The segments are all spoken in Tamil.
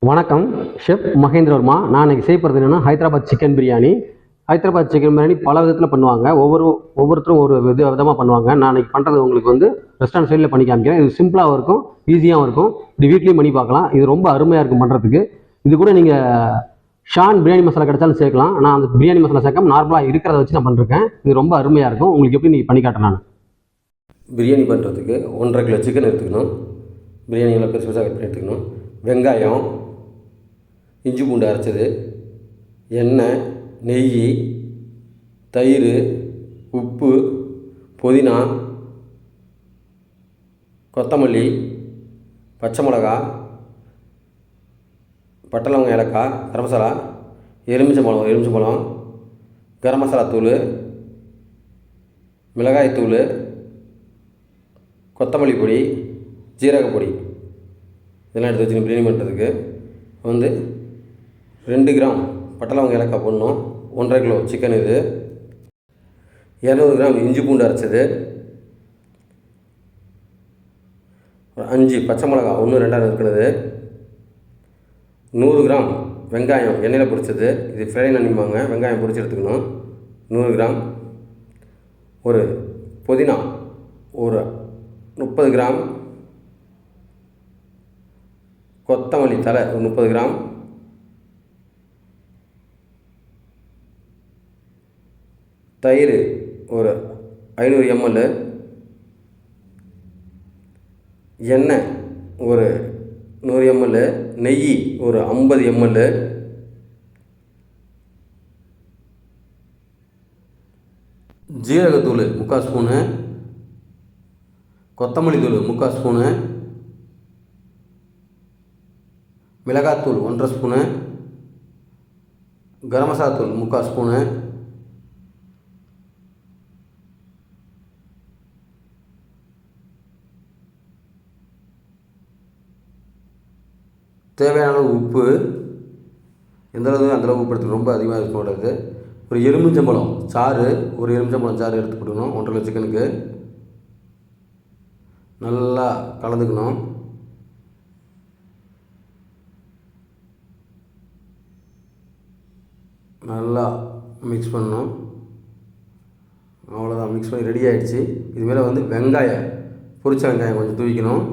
வணக்கம். ஷெஃப் மகேந்திரவர்மா. நான் இன்றைக்கி செய்ய போகிறது என்னென்னா ஹைதராபாத் சிக்கன் பிரியாணி. ஹைதராபாத் சிக்கன் பிரியாணி பல விதத்தில் பண்ணுவாங்க. ஒவ்வொருத்தரும் ஒரு விதமாக பண்ணுவாங்க. நான் இன்றைக்கி பண்ணுறது உங்களுக்கு வந்து ரெஸ்டாரண்ட் ஸ்டைலில் பண்ணி காமிக்கிறேன். இது சிம்பிளாகவும் இருக்கும், ஈஸியாகவும் இருக்கும். இப்படி வீட்லேயும் பண்ணி பார்க்கலாம். இது ரொம்ப அருமையாக இருக்கும் பண்ணுறதுக்கு. இது கூட நீங்கள் ஷான் பிரியாணி மசாலா கிடைச்சாலும் சேர்க்கலாம். ஆனால் அந்த பிரியாணி மசாலா சேர்க்காம நார்மலாக இருக்கிறத வச்சு நான் பண்ணிருக்கேன். இது ரொம்ப அருமையாக இருக்கும். உங்களுக்கு எப்படி நீங்கள் பண்ணி காட்டுறேன் நான். பிரியாணி பண்ணுறதுக்கு 1.5 கிலோ சிக்கன் எடுத்துக்கணும். பிரியாணி எல்லாம் பெருசு பெருசாக கட் பண்ணி எடுத்துக்கணும். வெங்காயம், இஞ்சி பூண்டு அரைச்சது, எண்ணெய், நெய், தயிர், உப்பு, புதினா, கொத்தமல்லி, பச்சை மிளகா, பட்டை லவங்கம், ஏலக்காய், கரம் மசாலா, எலுமிச்சம்பழம், கரம் மசாலா தூள், மிளகாய் தூள், கொத்தமல்லி பொடி, ஜீரகப்பொடி இதெல்லாம் எடுத்து வச்சுக்கணும். பிரியாணி பண்ணுறதுக்கு வந்து 2 கிராம் பட்டை லவங்கம், ஏலக்காய் போடணும். 1.5 கிலோ சிக்கன் இது. 200 கிராம் இஞ்சி பூண்டு அரைச்சது, 5 பச்சை மிளகா 1 2 இருக்கிறது, 100 கிராம் வெங்காயம் எண்ணெயில் பொரிச்சது. இது ஃப்ரை நினைப்பாங்க. வெங்காயம் பொரிச்சு எடுத்துக்கணும். 100 கிராம். ஒரு புதினா ஒரு 30 கிராம், கொத்தமல்லி தலை ஒரு 30 கிராம், தயிர் ஒரு 500 ml, எண்ணெய் ஒரு 100 ml, நெய் ஒரு 50 ml, ஜீரகத்தூள் 3/4 ஸ்பூனு, கொத்தமல்லி தூள் 3/4 ஸ்பூனு, மிளகாத்தூள் 1.5 ஸ்பூனு, கரம் மசாலா தூள் 3/4 ஸ்பூனு, தேவையான அளவு உப்பு. எந்த அளவு அந்தளவு உப்பு எடுத்துக்கணும். ரொம்ப அதிகமாக இருக்கக்கூடாது. ஒரு எலுமிச்சம்பழம் சாறு, ஒரு எலுமிச்சம்பழம் சாறு எடுத்து போட்டுக்கணும். 1.5 கிலோ சிக்கனுக்கு நல்லா கலந்துக்கணும். நல்லா மிக்ஸ் பண்ணணும். அவ்வளோதான். மிக்ஸ் பண்ணி ரெடி ஆகிடுச்சு. இதுமாரி வந்து வெங்காயம், பொரிச்ச வெங்காயம் கொஞ்சம் தூவிக்கணும்.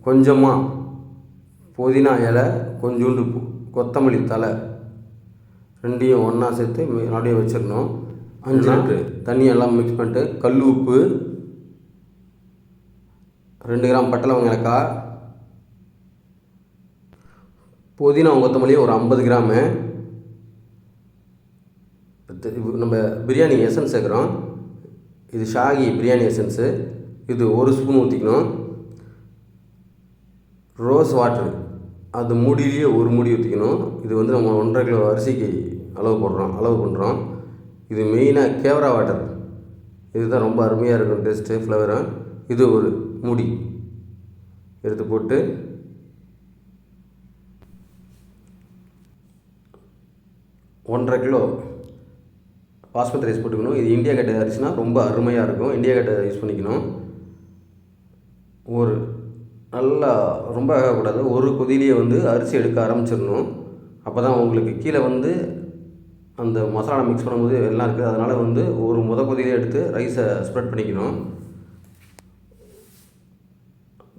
கொஞ்சமாக புதினா இலை, கொஞ்சோண்டு கொத்தமல்லி தலை, ரெண்டையும் ஒன்றா சேர்த்து அப்படியே வச்சிடணும். 5 லிட்ரு தண்ணி எல்லாம் மிக்ஸ் பண்ணிட்டு, கல் உப்பு, 2 கிராம் பட்டை லவங்கம், ஏலக்காய், புதினா கொத்தமல்லி ஒரு 50 கிராமு. நம்ம பிரியாணி எசன்ஸ் சேர்க்குறோம். இது ஷாகி பிரியாணி எசன்ஸு. இது 1 ஸ்பூன் ஊற்றிக்கணும். ரோஸ் வாட்ரு அது மூடியிலேயே 1 மூடி ஊற்றிக்கணும். இது வந்து நம்ம 1.5 கிலோ அரிசிக்கு அளவு பண்ணுறோம். இது மெயினாக கேவரா வாட்டர். இதுதான் ரொம்ப அருமையாக இருக்கும் டேஸ்ட்டு, ஃப்ளவராக. இது ஒரு மூடி எடுத்து போட்டு 1.5 கிலோ பாஸ்மதி ரைஸ் போட்டுக்கணும். இது இந்தியா கேட் அரிசினா ரொம்ப அருமையாக இருக்கும். இந்தியா கேட் யூஸ் பண்ணிக்கணும். ஒரு நல்லா ரொம்ப ஆகக்கூடாது. ஒரு கொதியிலேயே வந்து அரிசி எடுக்க ஆரம்பிச்சிடணும். அப்போ தான் உங்களுக்கு கீழே வந்து அந்த மசாலா மிக்ஸ் பண்ணும்போது எல்லாம் இருக்குது. அதனால் வந்து ஒரு கொதியிலே எடுத்து ரைஸை ஸ்ப்ரெட் பண்ணிக்கணும்.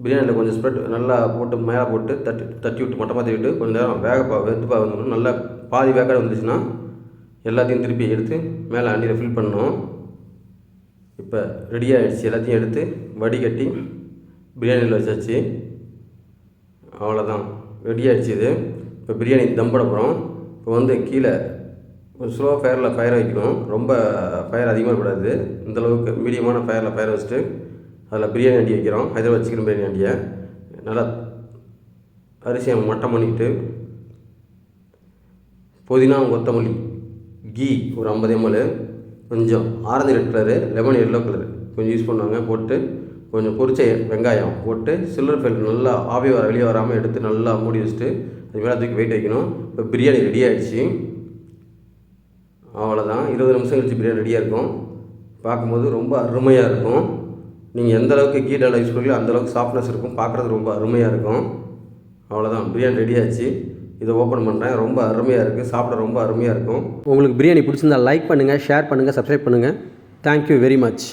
பிரியாணியில் கொஞ்சம் ஸ்ப்ரெட் நல்லா போட்டு மேலே போட்டு தட்டி விட்டு மொட்டை மாற்றி விட்டு கொஞ்சம் நேரம் வெந்துப்பா வந்துடணும். நல்லா பாதி வேக்காடு வந்துச்சுன்னா எல்லாத்தையும் திருப்பி எடுத்து மேலே அண்டியில் ஃபில் பண்ணணும். இப்போ ரெடி ஆகிடுச்சு. எல்லாத்தையும் எடுத்து வடிகட்டி பிரியாணியில் வச்சாச்சு. அவ்வளோதான், ரெடி ஆகிடுச்சு. இது இப்போ பிரியாணி தம் பண்ண போகிறோம். இப்போ வந்து கீழே ஒரு ஸ்லோ ஃபயரில் ஃபயர் வைக்கணும். ரொம்ப ஃபயர் அதிகமாக கூடாது. இந்தளவுக்கு மீடியமான ஃபயரில் ஃபயர் வச்சுட்டு அதில் பிரியாணி அண்டி வைக்கிறோம். ஹைதராபாத் சிக்கன் பிரியாணி அண்டியை நல்லா அரிசியை மட்டம் பண்ணிக்கிட்டு, புதினா கொத்தமல்லி, கீ ஒரு 50 ml, கொஞ்சம் orange red colour, lemon yellow colour கொஞ்சம் யூஸ் பண்ணுவாங்க. போட்டு கொஞ்சம் பொரிச்ச வெங்காயம் போட்டு சில்வர் ஃபைல் நல்லா ஆவி வெளியே வராமல் எடுத்து நல்லா மூடி வச்சுட்டு அது மேலே தூக்கி வெயிட் வைக்கணும். இப்போ பிரியாணி ரெடி ஆகிடுச்சு. அவ்வளோதான். 20 நிமிஷம் கழிச்சு பிரியாணி ரெடியாக இருக்கும். பார்க்கும்போது ரொம்ப அருமையாக இருக்கும். நீங்கள் எந்த அளவுக்கு கீழே யூஸ் பண்ணீங்களோ அந்தளவுக்கு சாஃப்ட்னஸ் இருக்கும். பார்க்குறது ரொம்ப அருமையாக இருக்கும். அவ்வளோதான், பிரியாணி ரெடி ஆச்சு. இதை ஓப்பன் பண்ணுறேன். ரொம்ப அருமையாக இருக்குது, சாப்பிட ரொம்ப அருமையாக இருக்கும். உங்களுக்கு பிரியாணி பிடிச்சிருந்தா லைக் பண்ணுங்கள், ஷேர் பண்ணுங்கள், சப்ஸ்கிரைப் பண்ணுங்கள். Thank you very much.